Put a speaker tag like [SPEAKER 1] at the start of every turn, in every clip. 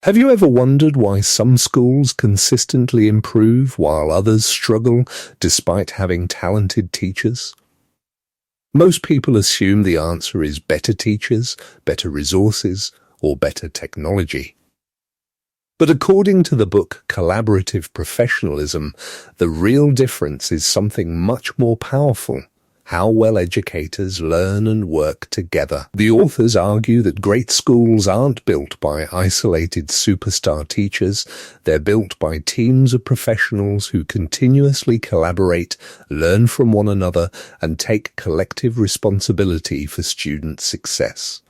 [SPEAKER 1] Have you ever wondered why some schools consistently improve while others struggle despite having talented teachers? Most people assume the answer is better teachers, better resources, or better technology. But according to the book Collaborative Professionalism, the real difference is something much more powerful: how well educators learn and work together. The authors argue that great schools aren't built by isolated superstar teachers. They're built by teams of professionals who continuously collaborate, learn from one another, and take collective responsibility for student success.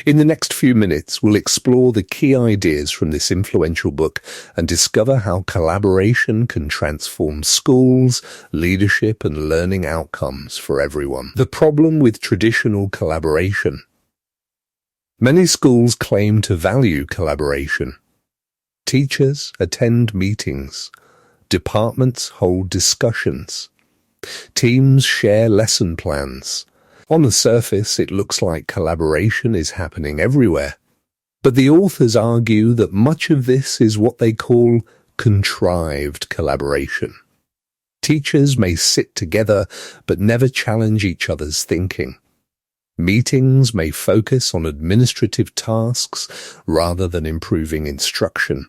[SPEAKER 1] In the next few minutes, we'll explore the key ideas from this influential book and discover how collaboration can transform schools, leadership, and learning outcomes for everyone. The problem with traditional collaboration. Many schools claim to value collaboration. Teachers attend meetings. Departments hold discussions. Teams share lesson plans. On the surface, it looks like collaboration is happening everywhere. But the authors argue that much of this is what they call contrived collaboration. Teachers may sit together but never challenge each other's thinking. Meetings may focus on administrative tasks rather than improving instruction.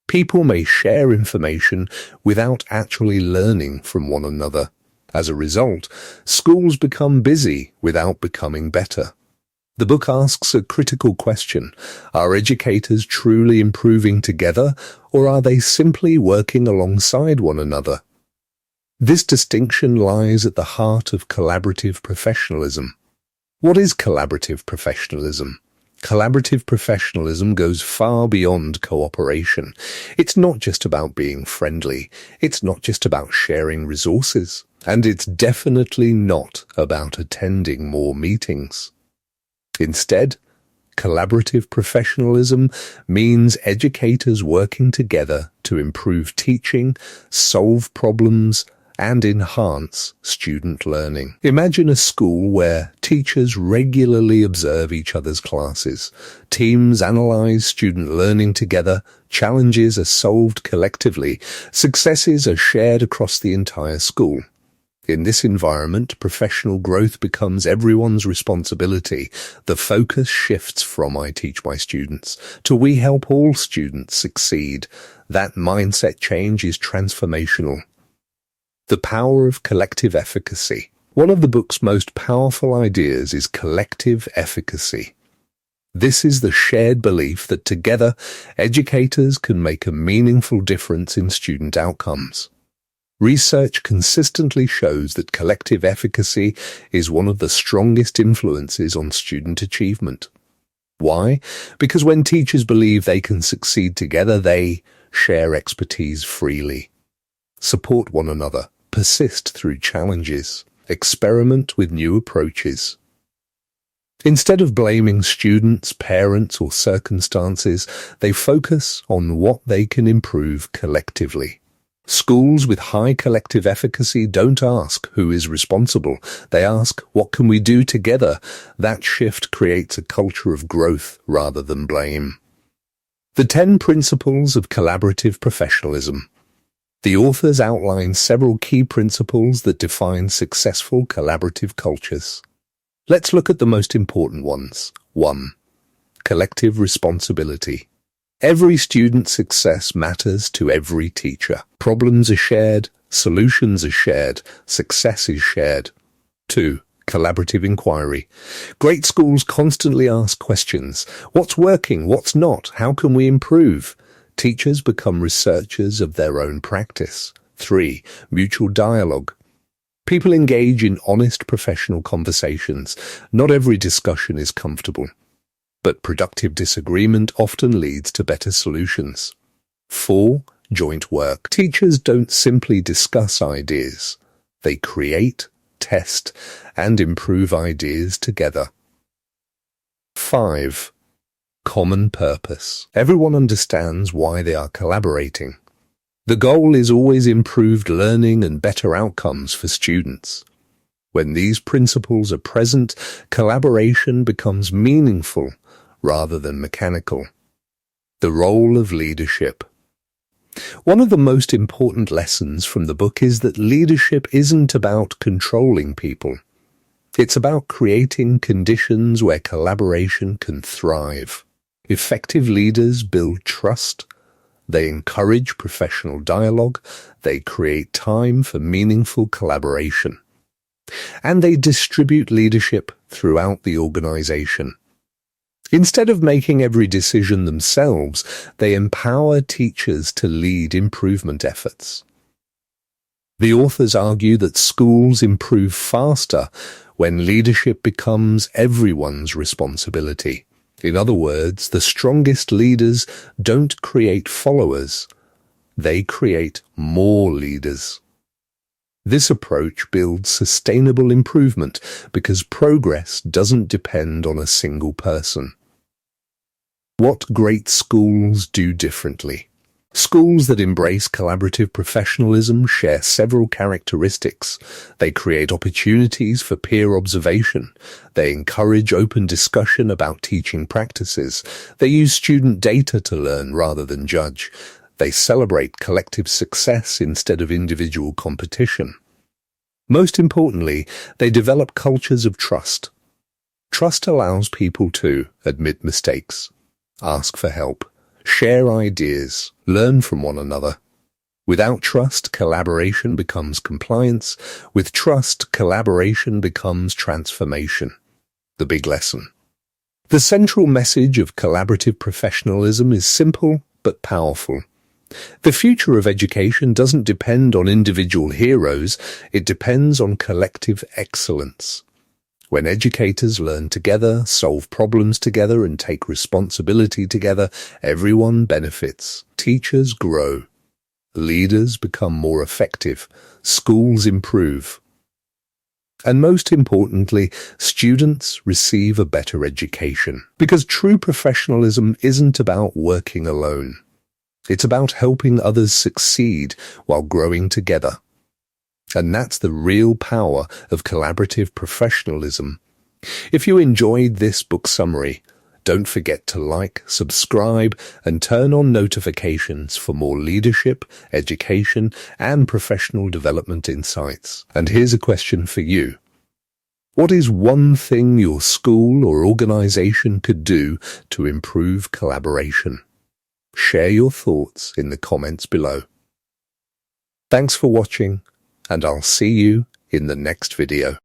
[SPEAKER 1] People may share information without actually learning from one another. As a result, schools become busy without becoming better. The book asks a critical question: are educators truly improving together, or are they simply working alongside one another? This distinction lies at the heart of collaborative professionalism. What is collaborative professionalism? Collaborative professionalism goes far beyond cooperation. It's not just about being friendly. It's not just about sharing resources. And it's definitely not about attending more meetings. Instead, collaborative professionalism means educators working together to improve teaching, solve problems, and enhance student learning. Imagine a school where teachers regularly observe each other's classes, teams analyze student learning together, challenges are solved collectively, successes are shared across the entire school. In this environment, professional growth becomes everyone's responsibility. The focus shifts from "I teach my students" to "we help all students succeed." That mindset change is transformational. The power of collective efficacy. One of the book's most powerful ideas is collective efficacy. This is the shared belief that together, educators can make a meaningful difference in student outcomes. Research consistently shows that collective efficacy is one of the strongest influences on student achievement. Why? Because when teachers believe they can succeed together, they share expertise freely, support one another, persist through challenges, experiment with new approaches. Instead of blaming students, parents, or circumstances, they focus on what they can improve collectively. Schools with high collective efficacy don't ask who is responsible. They ask, what can we do together? That shift creates a culture of growth rather than blame. The 10 principles of collaborative professionalism. The authors outline several key principles that define successful collaborative cultures. Let's look at the most important ones. 1. Collective responsibility. Every student's success matters to every teacher. Problems are shared, solutions are shared, success is shared. 2. Collaborative inquiry. Great schools constantly ask questions. What's working? What's not? How can we improve? Teachers become researchers of their own practice. 3. Mutual dialogue. People engage in honest professional conversations. Not every discussion is comfortable, but productive disagreement often leads to better solutions. 4. Joint work. Teachers don't simply discuss ideas. They create, test, and improve ideas together. 5. Common purpose. Everyone understands why they are collaborating. The goal is always improved learning and better outcomes for students. When these principles are present, collaboration becomes meaningful rather than mechanical. The role of leadership. One of the most important lessons from the book is that leadership isn't about controlling people. It's about creating conditions where collaboration can thrive. Effective leaders build trust. They encourage professional dialogue. They create time for meaningful collaboration. And they distribute leadership throughout the organization. Instead of making every decision themselves, they empower teachers to lead improvement efforts. The authors argue that schools improve faster when leadership becomes everyone's responsibility. In other words, the strongest leaders don't create followers, they create more leaders. This approach builds sustainable improvement because progress doesn't depend on a single person. What great schools do differently? Schools that embrace collaborative professionalism share several characteristics. They create opportunities for peer observation. They encourage open discussion about teaching practices. They use student data to learn rather than judge. They celebrate collective success instead of individual competition. Most importantly, they develop cultures of trust. Trust allows people to admit mistakes, ask for help, share ideas, learn from one another. Without trust, collaboration becomes compliance. With trust, collaboration becomes transformation. The big lesson. The central message of collaborative professionalism is simple but powerful. The future of education doesn't depend on individual heroes, it depends on collective excellence. When educators learn together, solve problems together, and take responsibility together, everyone benefits. Teachers grow. Leaders become more effective. Schools improve. And most importantly, students receive a better education. Because true professionalism isn't about working alone. It's about helping others succeed while growing together. And that's the real power of collaborative professionalism. If you enjoyed this book summary, don't forget to like, subscribe, and turn on notifications for more leadership, education, and professional development insights. And here's a question for you. What is one thing your school or organization could do to improve collaboration? Share your thoughts in the comments below. Thanks for watching, and I'll see you in the next video.